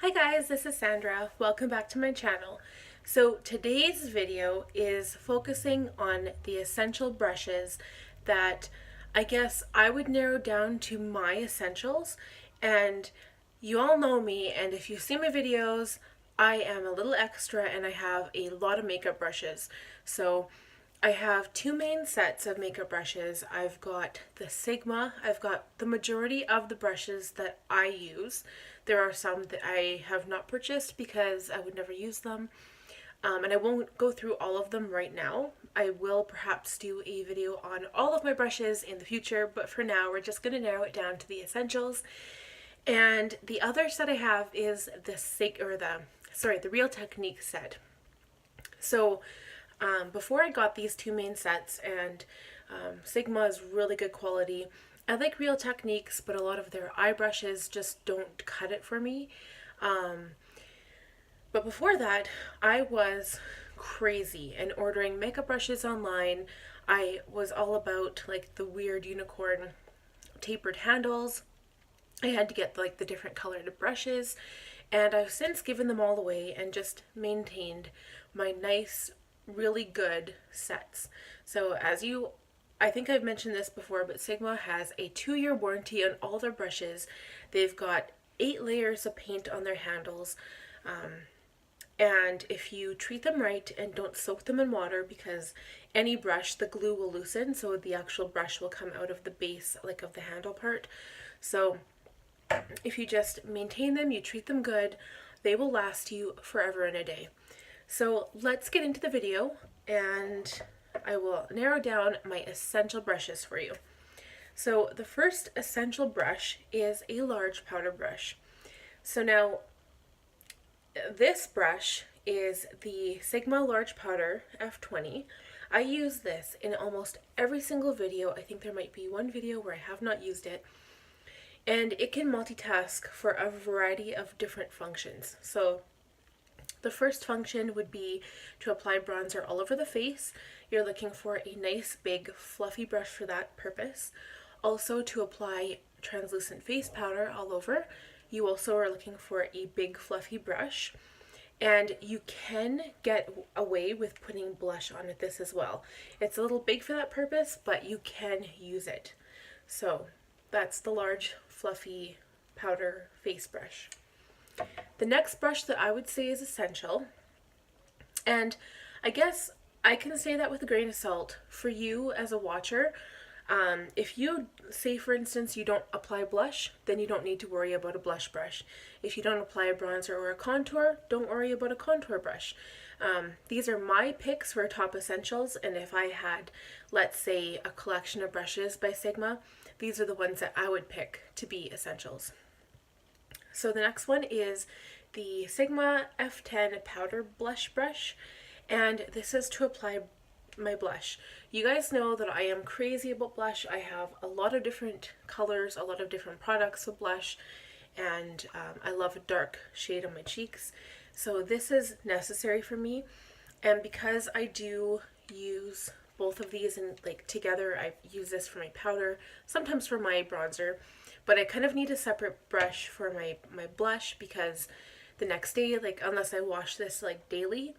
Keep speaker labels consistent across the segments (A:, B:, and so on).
A: Hi guys, this is Sandra. Welcome back to my channel. So today's video is focusing on the essential brushes that I guess I would narrow down to my essentials. And you all know me, and if you see my videos, I am a little extra and I have a lot of makeup brushes. So I have two main sets of makeup brushes. I've got the Sigma. I've got the majority of the brushes that I use. There are some that I have not purchased because I would never use them. And I won't go through all of them right now. I will perhaps do a video on all of my brushes in the future, but for now we're just going to narrow it down to the essentials. And the other set I have is the Real Technique set. So before I got these two main sets, and Sigma is really good quality. I like Real Techniques, but a lot of their eye brushes just don't cut it for me. But before that, I was crazy and ordering makeup brushes online. I was all about like the weird unicorn tapered handles. I had to get like the different colored brushes, and I've since given them all away and just maintained my nice, really good sets. So I think I've mentioned this before, but Sigma has a 2-year warranty on all their brushes. They've got 8 layers of paint on their handles. And if you treat them right and don't soak them in water, because any brush, the glue will loosen, so the actual brush will come out of the base, like of the handle part. So if you just maintain them, you treat them good, they will last you forever and a day. So let's get into the video, and I will narrow down my essential brushes for you. So the first essential brush is a large powder brush. So now this brush is the Sigma Large Powder F20. I use this in almost every single video. I think there might be one video where I have not used it. And it can multitask for a variety of different functions. So the first function would be to apply bronzer all over the face. You're looking for a nice big fluffy brush for that purpose. Also to apply translucent face powder all over. You also are looking for a big fluffy brush. And you can get away with putting blush on this as well. It's a little big for that purpose, but you can use it. So that's the large fluffy powder face brush. The next brush that I would say is essential, and I guess I can say that with a grain of salt for you as a watcher. If you say, for instance, you don't apply blush, then you don't need to worry about a blush brush. If you don't apply a bronzer or a contour, don't worry about a contour brush. These are my picks for top essentials, and if I had, let's say, a collection of brushes by Sigma, these are the ones that I would pick to be essentials. So the next one is the Sigma F10 Powder Blush Brush, and this is to apply my blush. You guys know that I am crazy about blush. I have a lot of different colors, a lot of different products of blush, and I love a dark shade on my cheeks. So this is necessary for me, and because I do use both of these and like together, I use this for my powder, sometimes for my bronzer, but I kind of need a separate brush for my blush because the next day, like unless I wash this like daily,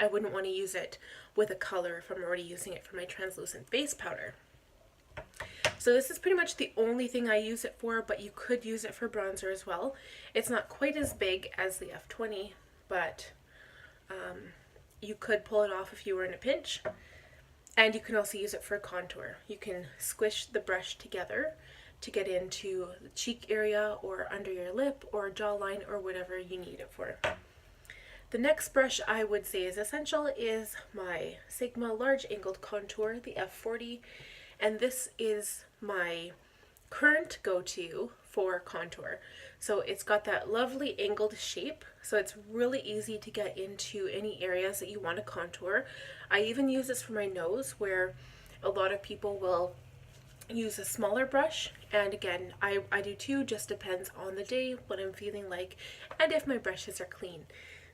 A: I wouldn't want to use it with a color if I'm already using it for my translucent face powder. So this is pretty much the only thing I use it for, but you could use it for bronzer as well. It's not quite as big as the F20, but you could pull it off if you were in a pinch. And you can also use it for contour. You can squish the brush together to get into the cheek area or under your lip or jawline or whatever you need it for. The next brush I would say is essential is my Sigma Large Angled Contour, the F40, and this is my current go-to for contour. So it's got that lovely angled shape, so it's really easy to get into any areas that you want to contour. I even use this for my nose, where a lot of people will use a smaller brush, and again, I do too, just depends on the day, what I'm feeling like, and if my brushes are clean.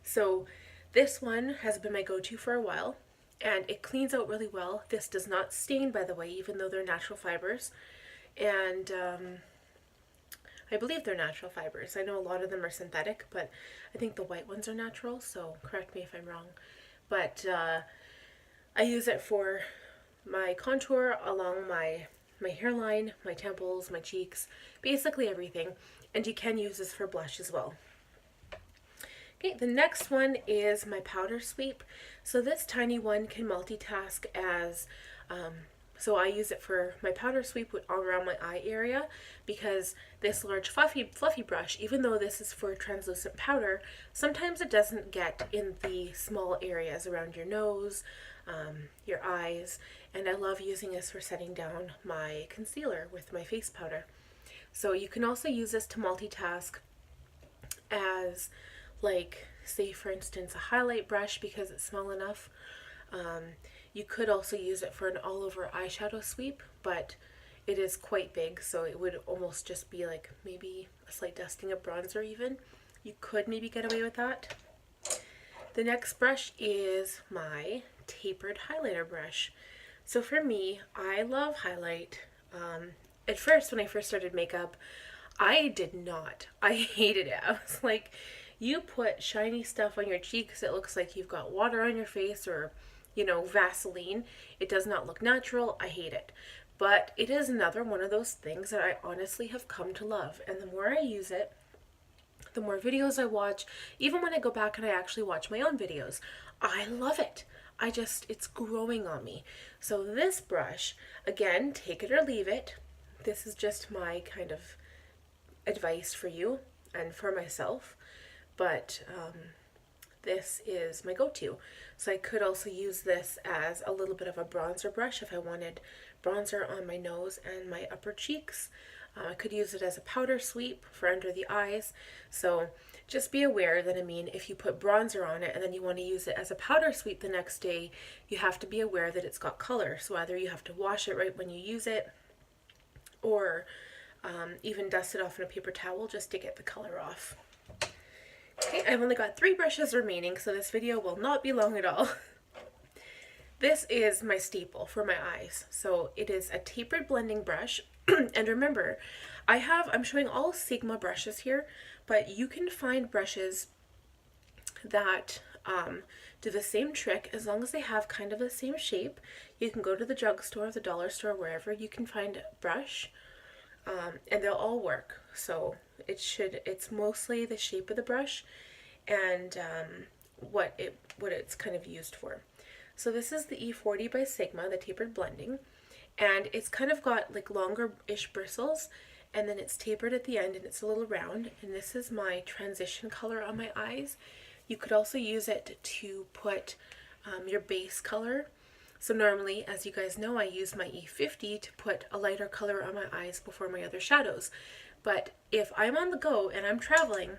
A: So this one has been my go-to for a while, and it cleans out really well. This does not stain, by the way, even though they're natural fibers. And I believe they're natural fibers. I know a lot of them are synthetic, but I think the white ones are natural, so correct me if I'm wrong. But I use it for my contour along my hairline, my temples, my cheeks, basically everything. And you can use this for blush as well. Okay, the next one is my powder sweep. So this tiny one can multitask as, so I use it for my powder sweep around my eye area, because this large fluffy brush, even though this is for translucent powder, sometimes it doesn't get in the small areas around your nose, your eyes, and I love using this for setting down my concealer with my face powder. So you can also use this to multitask as, like, say for instance a highlight brush because it's small enough. You could also use it for an all over eyeshadow sweep, but it is quite big, so it would almost just be like maybe a slight dusting of bronzer even. You could maybe get away with that. The next brush is my tapered highlighter brush. So for me, I love highlight. At first, when I first started makeup, I did not. I hated it. I was like, you put shiny stuff on your cheeks, it looks like you've got water on your face, or, you know, Vaseline. It does not look natural. I hate it. But it is another one of those things that I honestly have come to love. And the more I use it, the more videos I watch, even when I go back and I actually watch my own videos, I love it. It's growing on me. So this brush, again, take it or leave it. This is just my kind of advice for you and for myself. But this is my go-to. So I could also use this as a little bit of a bronzer brush if I wanted bronzer on my nose and my upper cheeks. I could use it as a powder sweep for under the eyes. So just be aware that, I mean, if you put bronzer on it and then you want to use it as a powder sweep the next day, you have to be aware that it's got color. So either you have to wash it right when you use it, or even dust it off in a paper towel just to get the color off. Okay, I've only got 3 brushes remaining, so this video will not be long at all. This is my staple for my eyes. So it is a tapered blending brush. And remember, I'm showing all Sigma brushes here, but you can find brushes that do the same trick as long as they have kind of the same shape. You can go to the drugstore, the dollar store, wherever you can find a brush, and they'll all work. So it's mostly the shape of the brush and what it's kind of used for. So this is the E40 by Sigma, the tapered blending, and it's kind of got like longer-ish bristles, and then it's tapered at the end and it's a little round, and this is my transition color on my eyes. You could also use it to put your base color. So normally, as you guys know, I use my E50 to put a lighter color on my eyes before my other shadows. But if I'm on the go and I'm traveling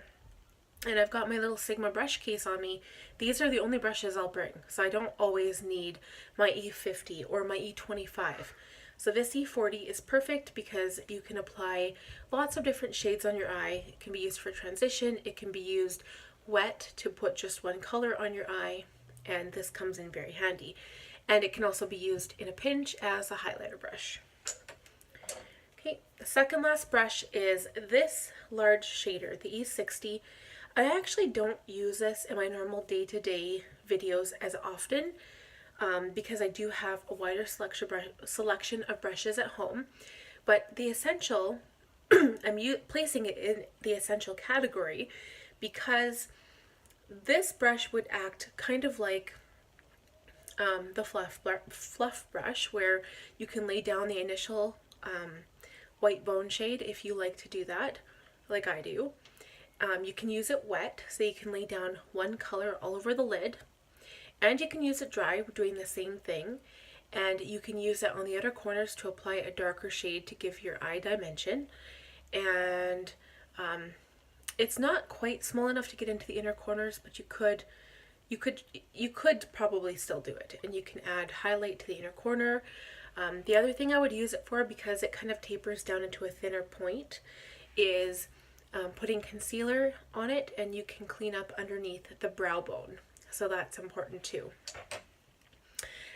A: and I've got my little Sigma brush case on me, these are the only brushes I'll bring. So I don't always need my E50 or my E25. So this E40 is perfect because you can apply lots of different shades on your eye. It can be used for transition. It can be used wet to put just one color on your eye, and this comes in very handy. And it can also be used in a pinch as a highlighter brush. Okay, the second last brush is this large shader, the E60. I actually don't use this in my normal day-to-day videos as often because I do have a wider selection of brushes at home. But the essential, I'm placing it in the essential category because this brush would act kind of like the fluff brush, where you can lay down the initial white bone shade if you like to do that, like I do. You can use it wet, so you can lay down one color all over the lid, and you can use it dry, doing the same thing, and you can use it on the outer corners to apply a darker shade to give your eye dimension. And it's not quite small enough to get into the inner corners, but you could probably still do it, and you can add highlight to the inner corner. The other thing I would use it for, because it kind of tapers down into a thinner point, is putting concealer on it, and you can clean up underneath the brow bone. So that's important too.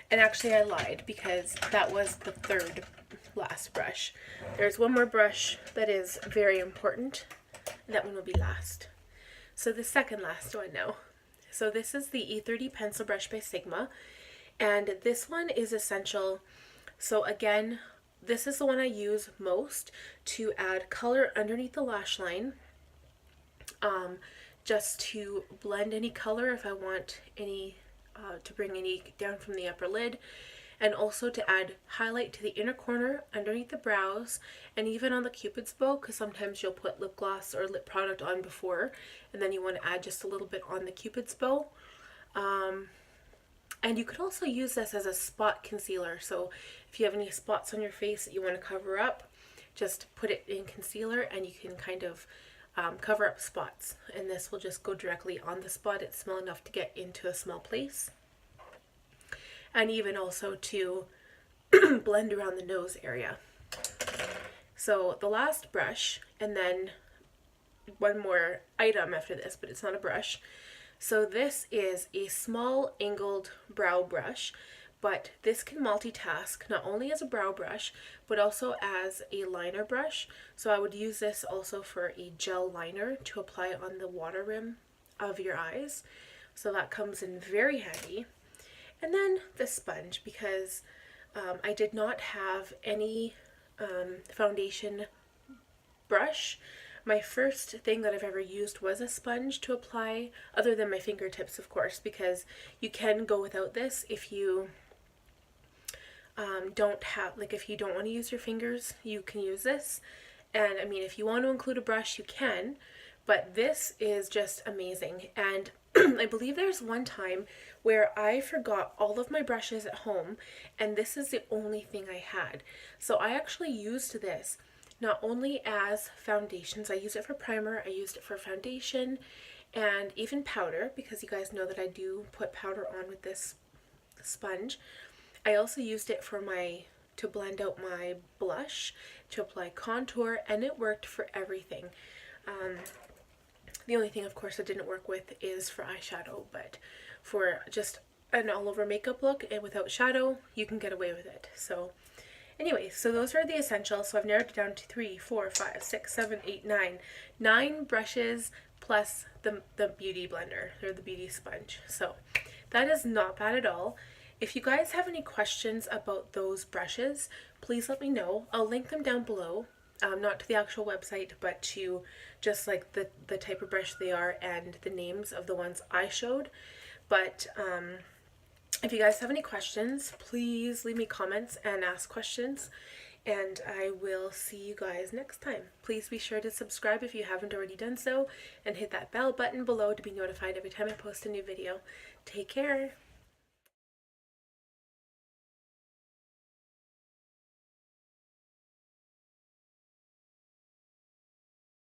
A: And actually I lied, because that was the third last brush. There's one more brush that is very important. That one will be last. So the second last one now. So this is the E30 pencil brush by Sigma, and this one is essential. So again, this is the one I use most to add color underneath the lash line, just to blend any color if I want any, to bring any down from the upper lid, and also to add highlight to the inner corner underneath the brows and even on the cupid's bow, because sometimes you'll put lip gloss or lip product on before and then you want to add just a little bit on the cupid's bow. And you could also use this as a spot concealer. So if you have any spots on your face that you want to cover up, just put it in concealer and you can kind of cover up spots, and this will just go directly on the spot. It's small enough to get into a small place, and even also to blend around the nose area. So the last brush, and then one more item after this, but it's not a brush. So this is a small angled brow brush, but this can multitask not only as a brow brush, but also as a liner brush. So I would use this also for a gel liner to apply on the water rim of your eyes. So that comes in very handy. And then the sponge, because I did not have any foundation brush. My first thing that I've ever used was a sponge to apply, other than my fingertips, of course, because you can go without this if you don't have, like if you don't want to use your fingers, you can use this. And I mean, if you want to include a brush, you can, but this is just amazing. And I believe there's one time where I forgot all of my brushes at home, and this is the only thing I had. So I actually used this not only as foundations, I used it for primer, I used it for foundation, and even powder, because you guys know that I do put powder on with this sponge. I also used it for to blend out my blush, to apply contour, and it worked for everything. The only thing, of course, it didn't work with is for eyeshadow, but for just an all-over makeup look and without shadow, you can get away with it. So anyway, so those are the essentials. So I've narrowed it down to 3, 4, 5, 6, 7, 8, 9. 9 brushes plus the beauty blender, or the beauty sponge. So that is not bad at all. If you guys have any questions about those brushes, please let me know. I'll link them down below. Not to the actual website, but to just like the type of brush they are and the names of the ones I showed. But if you guys have any questions, please leave me comments and ask questions, and I will see you guys next time. Please be sure to subscribe if you haven't already done so, and hit that bell button below to be notified every time I post a new video. Take care!